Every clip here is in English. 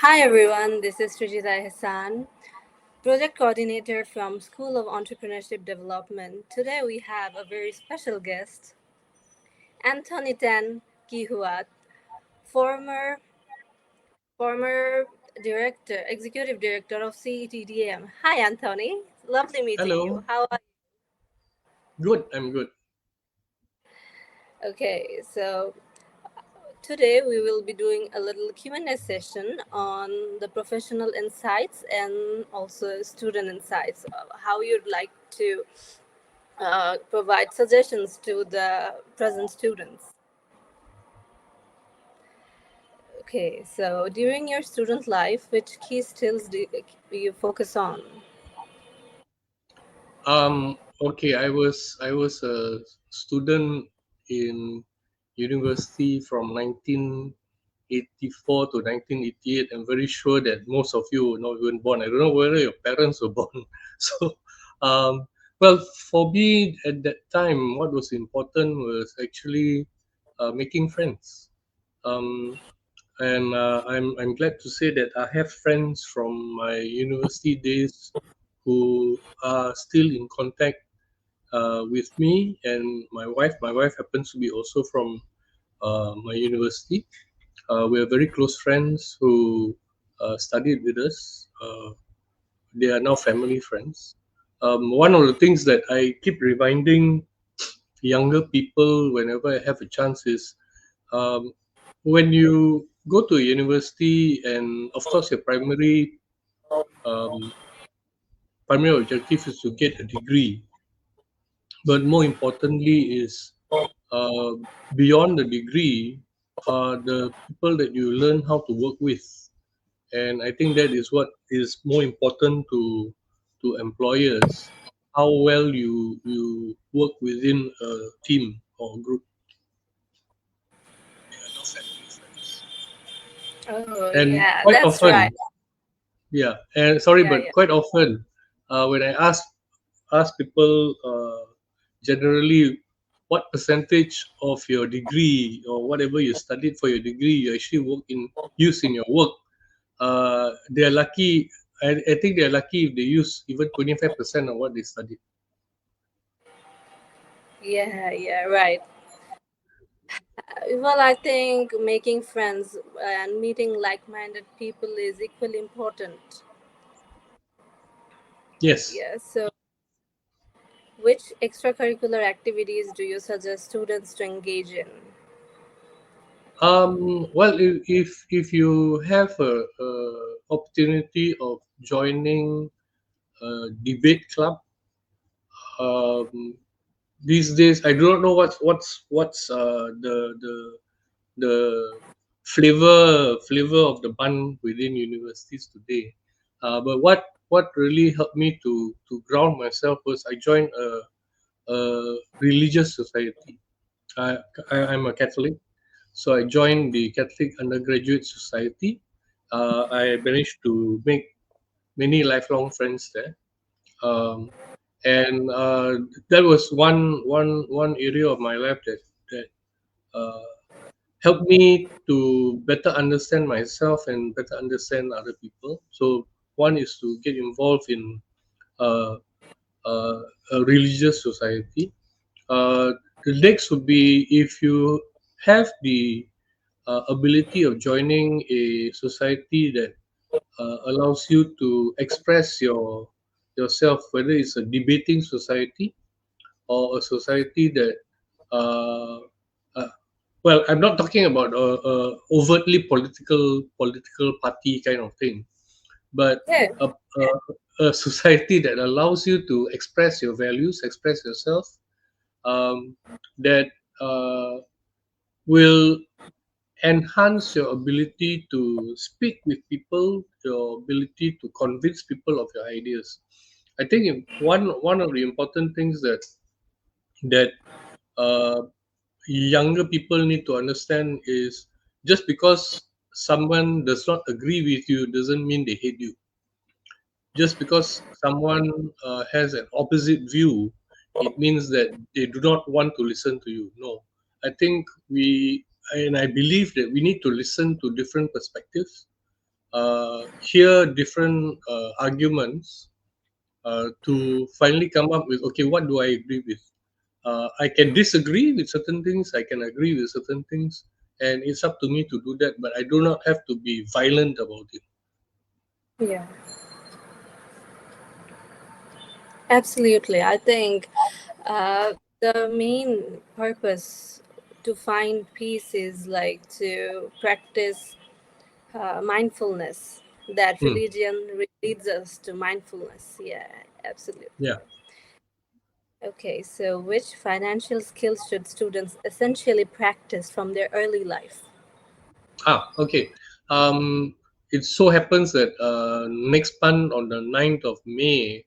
Hi everyone, this is Srijita Hassan, Project Coordinator from School of Entrepreneurship Development. Today we have a very special guest, Anthony Tan Huat, former former executive director of CETDM. Hi Anthony, lovely meeting you. Hello. How are Good. I'm good. you? Okay, so today we will be doing a little Q&A session on the professional insights and also student insights, how you'd like to provide suggestions to the present students. Okay, so during your student life, which key skills do you focus on? Okay. I was a student in university from 1984 to 1988. I'm very sure that most of you were not even born. I don't know whether your parents were born. So, um, well, for me at that time, what was important was actually making friends. Um, and I'm glad to say that I have friends from my university days who are still in contact with me and my wife. My wife happens to be also from my university. We are very close friends who studied with us. They are now family friends. One of the things that I keep reminding younger people whenever I have a chance is um, when you go to a university, and of course your um, primary objective is to get a degree, but more importantly is uh, beyond the degree are the people that you learn how to work with, and I think that is what is more important to employers, how well you work within a team or group. They are now family friends. Oh, And yeah, quite that's right. often, yeah, and sorry, Yeah, but yeah. quite often, when I ask people generally what percentage of your degree or whatever you studied for your degree you actually use in your work, they're lucky. I think they're lucky if they use even 25% of what they studied. Yeah, yeah, right. Well, I think making friends and meeting like minded people is equally important. Yes. Yeah, so which extracurricular activities do you suggest students to engage in? Well, if you have a opportunity of joining a debate club, um, these days I do not know what's the flavor of the bun within universities today. But what really helped me to ground myself was I joined a religious society. I'm a Catholic, so I joined the Catholic Undergraduate Society. I managed to make many lifelong friends there. Um, and that was one area of my life that uh, helped me to better understand myself and better understand other people. So one is to get involved in uh, uh, a religious society. Uh, the next would be if you have the ability of joining a society that allows you to express yourself, whether it's a debating society or a society that uh, uh, well, I'm not talking about a overtly political party kind of thing, but Yeah. a society that allows you to express your values, express yourself, um, that uh, will enhance your ability to speak with people, your ability to convince people of your ideas. I think one of the important things that uh, younger people need to understand is just because someone does not agree with you doesn't mean they hate you. Just because someone has an opposite view, it means that they do not want to listen to you. No, I think I believe that we need to listen to different perspectives. hear different arguments to finally come up with, okay, what do I agree with? I can disagree with certain things, I can agree with certain things, and it's up to me to do that, but I do not have to be violent about it. Yeah, absolutely. I think the main purpose to find peace is like to practice mindfulness. That Hmm. religion leads us to mindfulness. Yeah, absolutely. Yeah. Okay, so which financial skills should students essentially practice from their early life? Okay. It so happens that next month on the 9th of May,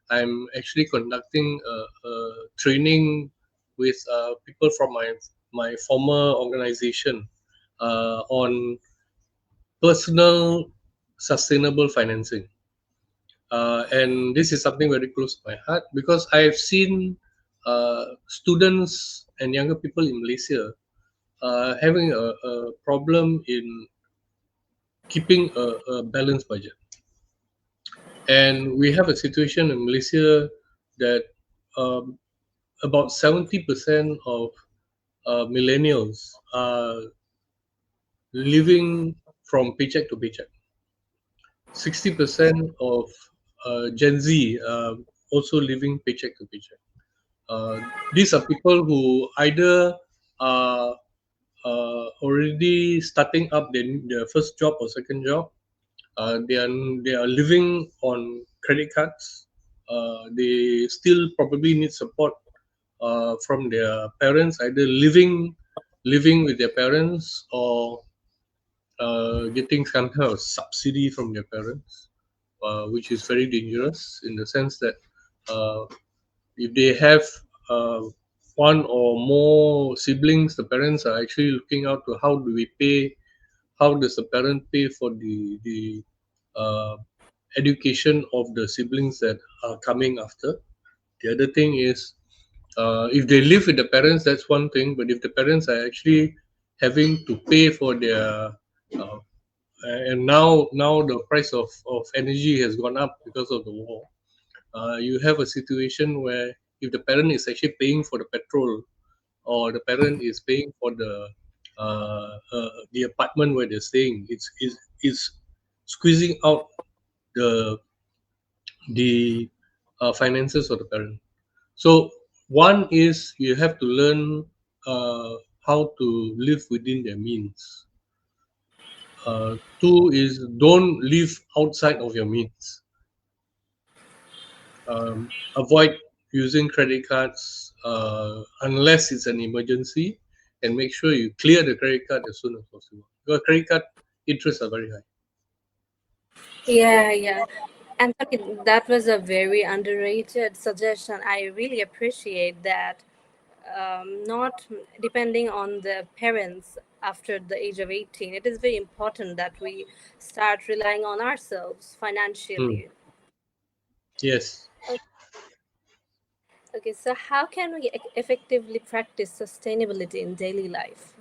I'm actually conducting a training with people from my former organization on personal sustainable financing. And this is something very close to my heart because I've seen students and younger people in Malaysia having a problem in keeping a balanced budget. And we have a situation in Malaysia that um, about 70% of millennials are living from paycheck to paycheck. 60% of Gen Z also living paycheck to paycheck. These are people who either are already starting up their first job or second job. They are living on credit cards. They still probably need support from their parents, either living with their parents or getting some kind of subsidy from their parents, which is very dangerous in the sense that uh, if they have uh, one or more siblings, the parents are actually looking out to how do we pay, how does the parent pay for the uh, education of the siblings that are coming after. The other thing is, if they live with the parents, that's one thing. But if the parents are actually having to pay for their and now the price of energy has gone up because of the war. You have a situation where if the parent is actually paying for the petrol or the parent is paying for the apartment where they're staying, it's squeezing out the the finances of the parent. So one is you have to learn how to live within their means. Two is don't live outside of your means. Avoid using credit cards unless it's an emergency, and make sure you clear the credit card as soon as possible. Because credit card interests are very high. Yeah, yeah. And that was a very underrated suggestion. I really appreciate that. Not depending on the parents after the age of 18, it is very important that we start relying on ourselves Hmm. financially. Yes. Okay, so how can we effectively practice sustainability in daily life?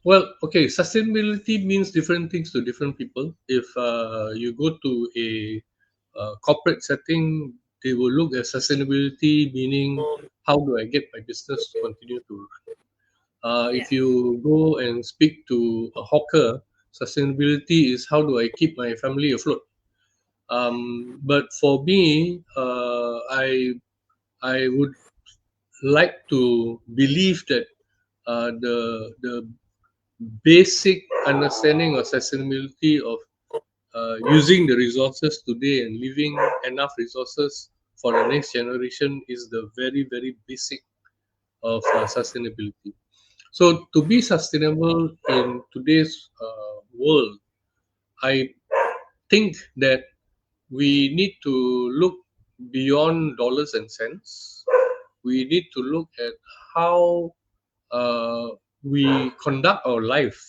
Well, okay, sustainability means different things to different people. If you go to a corporate setting, they will look at sustainability, meaning how do I get my business to continue to run. Yeah. If you go and speak to a hawker, sustainability is how do I keep my family afloat. But for me, I would like to believe that the basic understanding of sustainability of using the resources today and leaving enough resources for the next generation is the very very basic of sustainability. So to be sustainable in today's world, I think that we need to look beyond dollars and cents. We need to look at how uh, we conduct our life.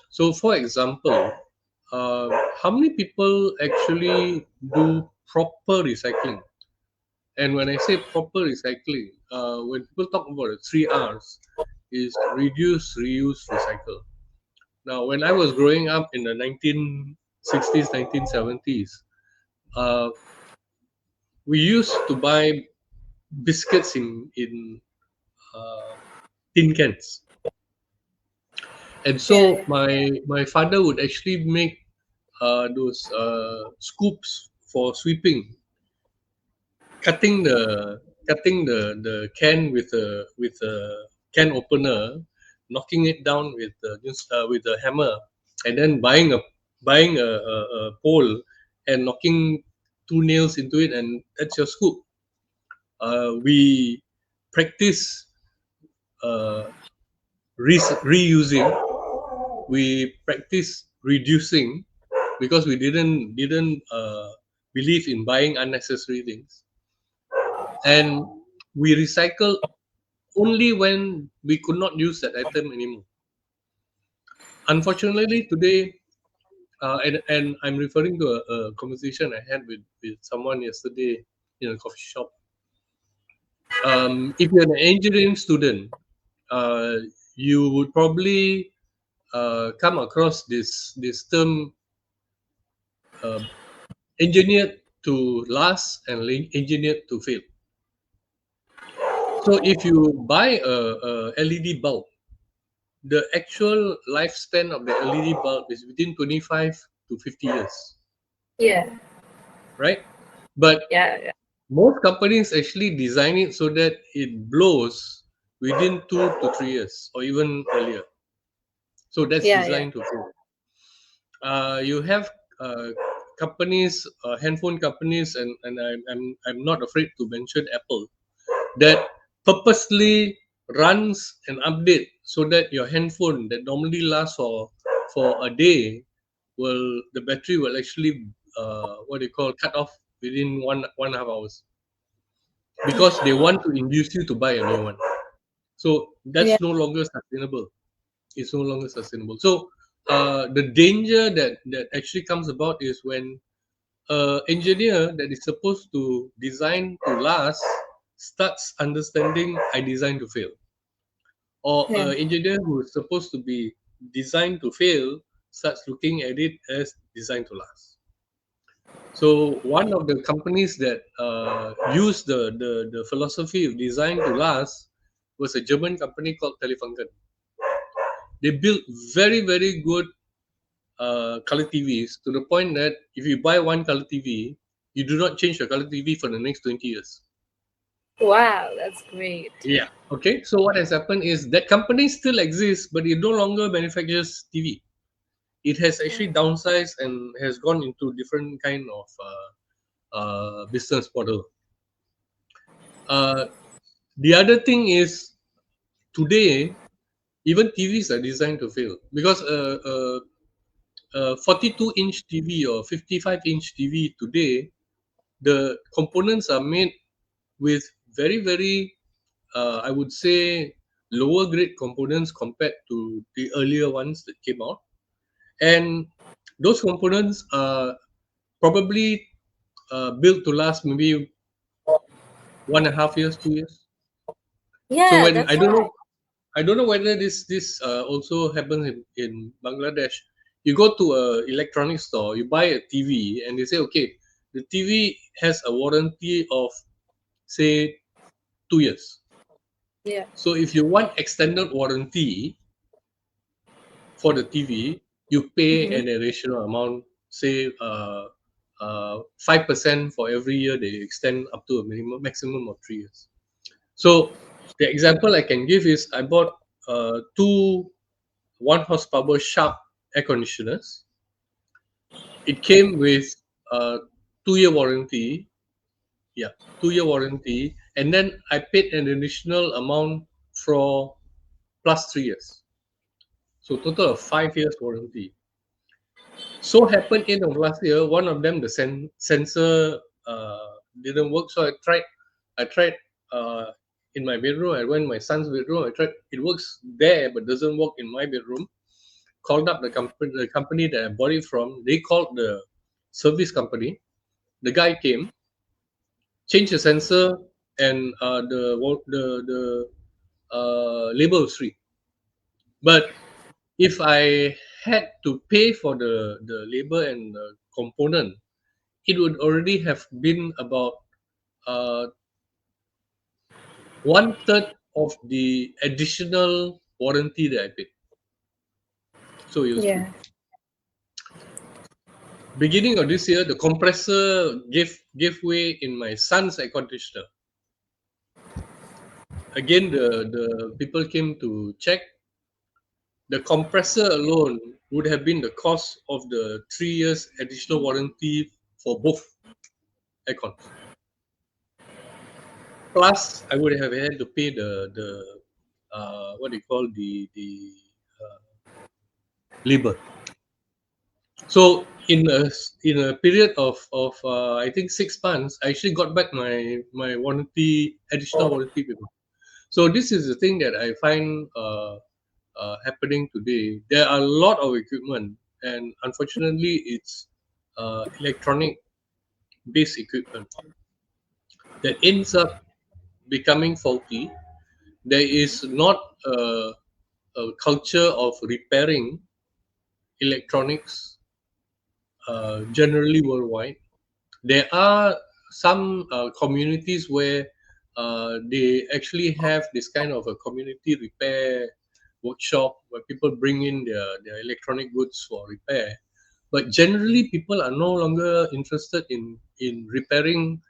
So, for example, how many people actually do proper recycling? And when I say proper recycling, when people talk about the three R's, is reduce, reuse, recycle. Now, when I was growing up in the 1960s, 1970s, uh, we used to buy biscuits in uh, tin cans, and Yeah, so my father would actually make those scoops for sweeping, cutting the can with a can opener, knocking it down with a hammer, and then buying a pole and knocking two nails into it, and that's your scoop. We practice uh, reusing. We practice reducing because we didn't believe in buying unnecessary things, and we recycle only when we could not use that item anymore. Unfortunately, today, and I'm referring to a conversation I had with someone yesterday in a coffee shop. If you're an engineering student, uh, you would probably come across this term, uh, engineered to last and engineered to fail. So if you buy a LED bulb, the actual lifespan of the LED bulb is between 25 to 50 years, yeah, right? But yeah, yeah, most companies actually design it so that it blows within 2 to 3 years or even earlier. So that's yeah, yeah, designed to fail. You have companies, handphone companies, and I'm not afraid to mention Apple, that purposely runs an update so that your handphone that normally lasts for a day, will the battery will actually what they call cut off within 1.5 hours, because they want to induce you to buy a new one. So yeah, that's no longer sustainable. It's no longer sustainable. So the danger that actually comes about is when engineer that is supposed to design to last starts understanding I design to fail, or yeah, engineer who is supposed to be designed to fail starts looking at it as designed to last. So one of the companies that used the philosophy of design to last was a German company called Telefunken. They built very good color TVs, to the point that if you buy one color TV, you do not change your color TV for the next 20 years. wow, that's great. Yeah. Okay. So what has happened is that company still exists, but it no longer manufactures TV. It has actually downsized and has gone into different kind of business model. Uh, the other thing is, today even TVs are designed to fail, because 42-inch TV or 55-inch TV today, the components are made with very I would say lower grade components compared to the earlier ones that came out, and those components are probably built to last maybe 1.5 years, 2 years. So Yeah, when that's right. I don't know whether this also happens in Bangladesh. You go to a electronics store, you buy a TV, and they say, okay, the TV has a warranty of, say, 2 years. Yeah. So if you want extended warranty for the TV, you pay Mm-hmm. an additional amount, say 5% for every year they extend up to a maximum of 3 years. So the example I can give is I bought two 1 horsepower Sharp air conditioners. It came with a 2 year warranty. Yeah, 2 year warranty, and then I paid an additional amount for plus 3 years. So total of 5 years warranty. So happened end of last year, one of them, the sensor didn't work. So I tried uh, in my bedroom. I went in my son's bedroom. I tried. It works there, but doesn't work in my bedroom. Called up the company that I bought it from. They called the service company. The guy came, changed the sensor, and the label was free. But if I had to pay for the labor and the component, it would already have been about uh, one third of the additional warranty that I paid. So it was true. Yeah. Beginning of this year, the compressor gave way in my son's air conditioner. Again, the people came to check. The compressor alone would have been the cost of the 3 years additional warranty for both aircons. Plus, I would have had to pay the what do you call the labor. So in a period of I think 6 months, I actually got back my warranty additional warranty payment. So this is the thing that I find happening today. There are a lot of equipment, and unfortunately, it's electronic based equipment that ends up becoming faulty. There is not a culture of repairing electronics generally worldwide. There are some communities where they actually have this kind of a community repair workshop where people bring in their electronic goods for repair. But generally, people are no longer interested in repairing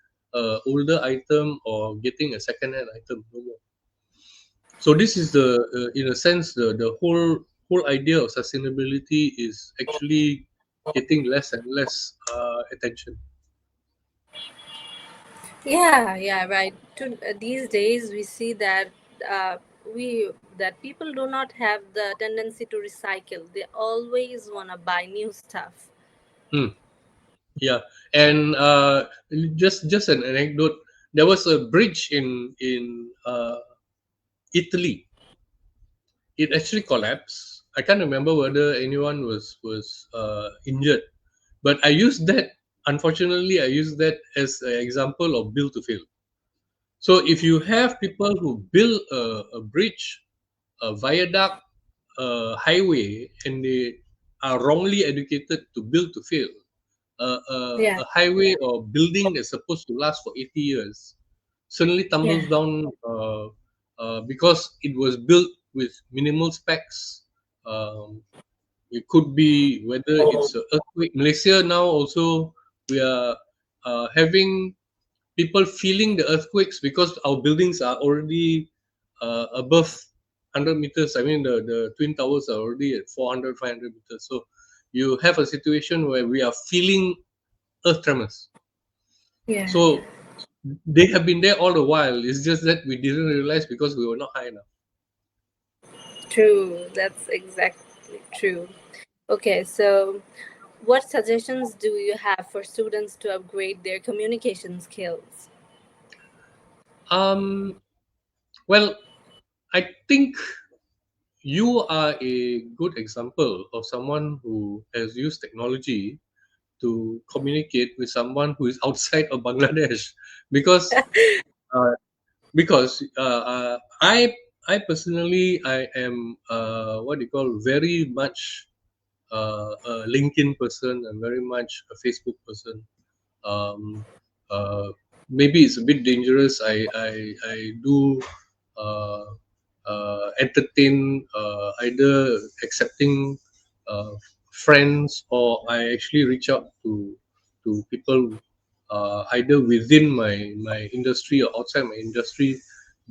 older item or getting a second-hand item. No more. So this is in a sense, the whole idea of sustainability is actually getting less and less attention. Yeah, yeah, right. These days, we see that uh, we that people do not have the tendency to recycle. They always want to buy new stuff. Hmm. Yeah, and just an anecdote. There was a bridge in Italy. It actually collapsed. I can't remember whether anyone was injured, but I used that. Unfortunately, I used that as an example of build to fail. So if you have people who build a bridge, a viaduct, a highway, and they are wrongly educated to build to fail, Yeah, a highway or building that's supposed to last for 80 years suddenly yeah, tumbles down because it was built with minimal specs. Um, it could be whether it's an earthquake. Malaysia now also, we are having people feeling the earthquakes because our buildings are already above 100 meters. I mean, the twin towers are already at 400, 500 meters. So you have a situation where we are feeling earth tremors. yeah. So they have been there all the while. It's just that we didn't realize because we were not high enough. True. That's exactly true. Okay, so what suggestions do you have for students to upgrade their communication skills? Um, well, I think you are a good example of someone who has used technology to communicate with someone who is outside of Bangladesh, because uh, I personally I am what do you call, very much a LinkedIn person. I'm very much a Facebook person. Um, uh, Maybe it's a bit dangerous. I do uh, entertain either accepting uh, friends, or I actually reach out to people either within my industry or outside my industry,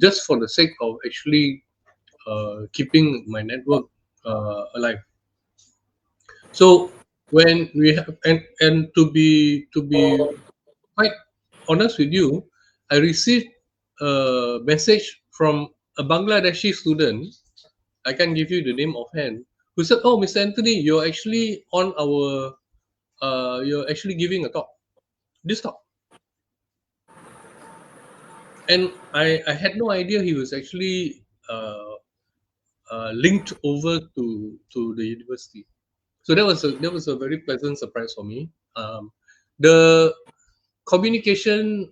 just for the sake of actually keeping my network alive. So when we have, and to be quite honest with you, I received a message from a Bangladeshi student. I can't give you the name offhand. Who said, "Oh, Mr. Anthony, you're actually on our, you're actually giving a talk. This talk." And I had no idea he was actually linked over to the university. So that was a very pleasant surprise for me. The communication,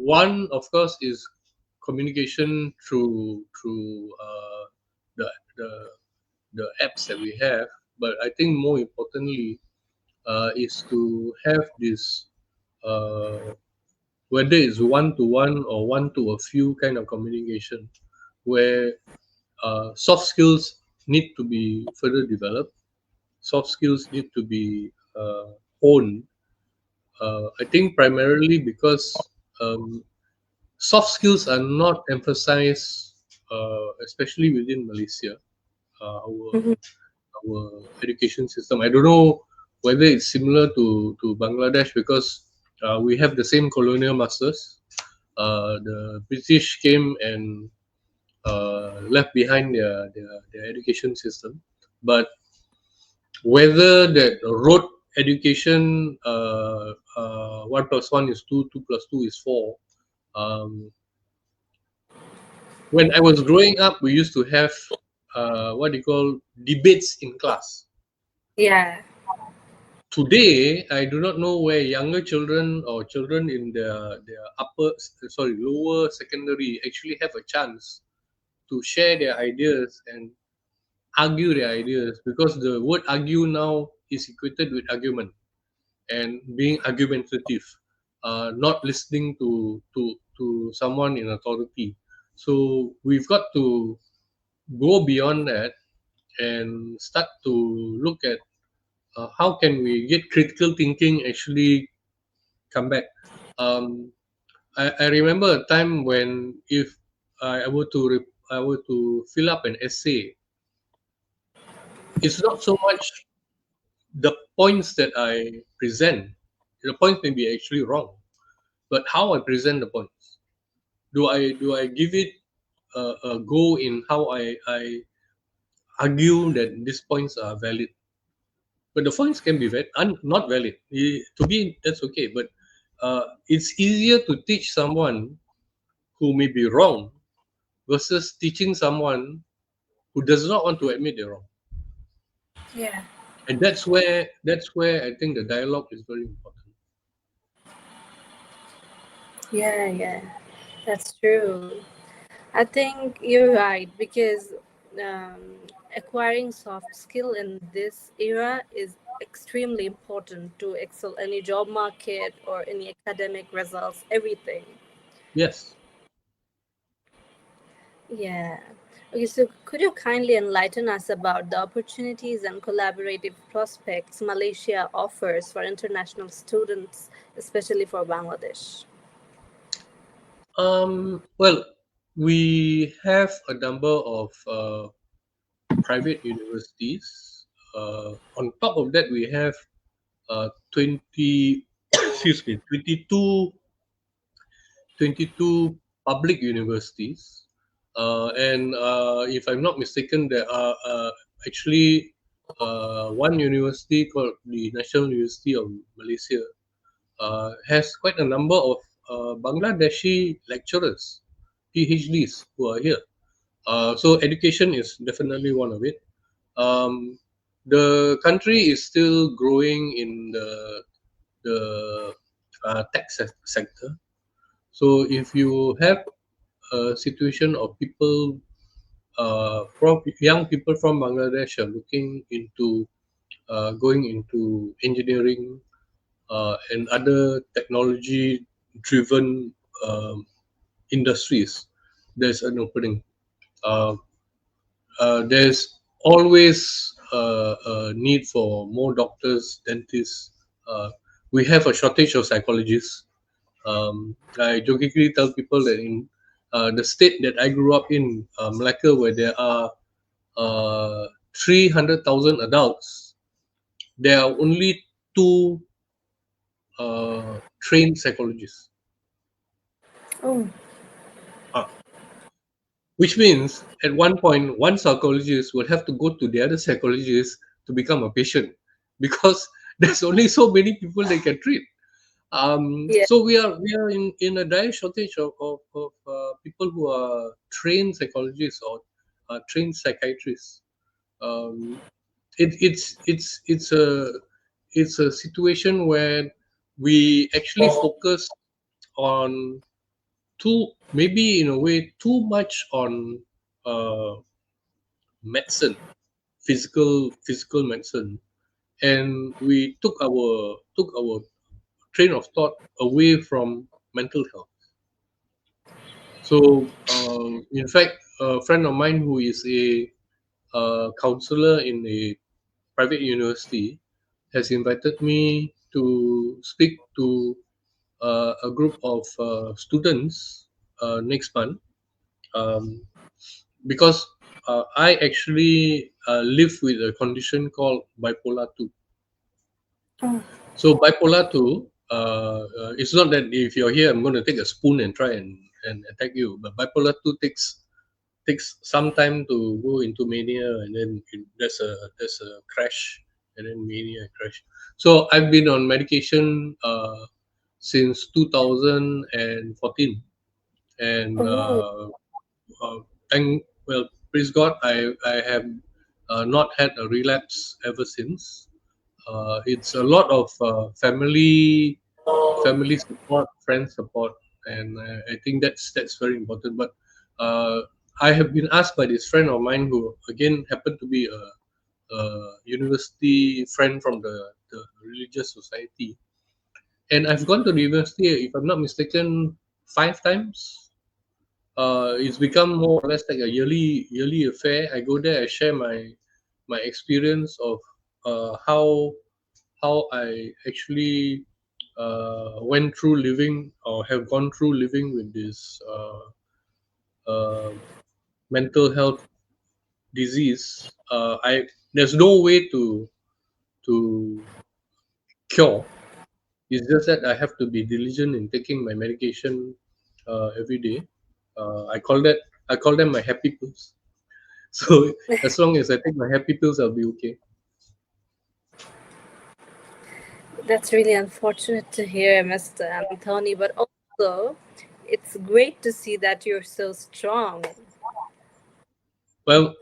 one of course is communication through the the the apps that we have. but I think more importantly is to have this, uh, whether it's one to one or one to a few kind of communication, where soft skills need to be further developed, soft skills need to be honed. I think primarily because soft skills are not emphasized, especially within Malaysia, Mhm. our education system. I don't know whether it's similar to Bangladesh because we have the same colonial masters. The British came and left behind their education system, but whether that rote education, 1 plus 1 is 2, 2 plus 2 is 4. Um, when I was growing up, we used to have what do you call debates in class. Yeah. Today, I do not know where younger children or children in their lower secondary actually have a chance to share their ideas and argue their ideas, because the word argue now is equated with argument and being argumentative, not listening to someone in authority. So we've got to go beyond that and start to look at how can we get critical thinking actually come back. Um, I remember a time when if I were to fill up an essay, it's not so much the points that I present. The points may be actually wrong, but how I present the points. Do I give it a go in how I argue that these points are valid? But the points can be not valid. To me, that's okay. But it's easier to teach someone who may be wrong versus teaching someone who does not want to admit they're wrong. Yeah. And that's where I think the dialogue is very important. Yeah, yeah. That's true. I think you're right because acquiring soft skill in this era is extremely important to excel any job market or any academic results, everything. Yes. Yeah. Okay, so could you kindly enlighten us about the opportunities and collaborative prospects Malaysia offers for international students, especially for Bangladesh? Well, we have a number of private universities. On top of that, we have 20, excuse me, 22 public universities. And if I'm not mistaken, there are actually one university called the National University of Malaysia has quite a number of Bangladeshi lecturers, PhDs who are here. So education is definitely one of it. Um, the country is still growing in the sector. So if you have a situation of people, young people from Bangladesh are looking into going into engineering and other technology-driven industries, there's an opening. Uh, there's always a need for more doctors, dentists. We have a shortage of psychologists. I jokingly tell people that in the state that I grew up in, Malacca, where there are 300,000 adults, there are only two trained psychologists. Oh, Ah, which means at one point, one psychologist will have to go to the other psychologist to become a patient because there's only so many people they can treat. yeah. So we are in a dire shortage of people who are trained psychologists or trained psychiatrists. Um, it's a situation where we actually focus on too maybe in a way too much on uh, medicine physical medicine, and we took our train of thought away from mental health. So, in fact, a friend of mine who is a counselor in a private university has invited me to speak to a group of students next month, um, because I actually live with a condition called bipolar 2. Oh, So bipolar 2, it's not that if you're here, I'm going to take a spoon and try and attack you. But bipolar 2 takes some time to go into mania, and then there's a crash, and then mania crash. So I've been on medication since 2014, and oh, uh, thank well, praise God, I have not had a relapse ever since. It's a lot of family support, friend support, and I think that's very important. But uh, I have been asked by this friend of mine who again happened to be a university friend from the religious society, and I've gone to the university, if I'm not mistaken, 5 times. It's become more or less like a yearly affair. I go there, I share my experience of how I actually went through living or have gone through living with this uh, mental health disease. I There's no way to cure. It's just that I have to be diligent in taking my medication every day. I call them my happy pills. So as long as I take my happy pills, I'll be okay. that's really unfortunate to hear, Mr. Anthony, but also it's great to see that you're so strong. Well,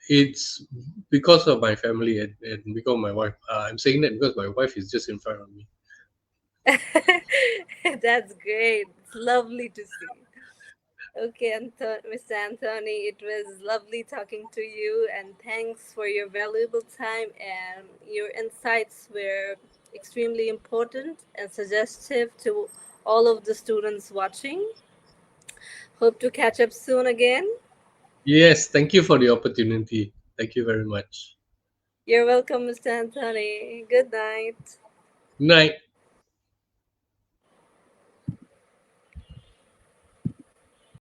it's because of my family and because of my wife. I'm saying that because my wife is just in front of me. That's great. It's lovely to see. Okay, Mr. Anthony, it was lovely talking to you, and thanks for your valuable time, and your insights were extremely important and suggestive to all of the students watching. Hope to catch up soon again. Yes, thank you for the opportunity. Thank you very much. You're welcome, Mr. Anthony. Good night. Night.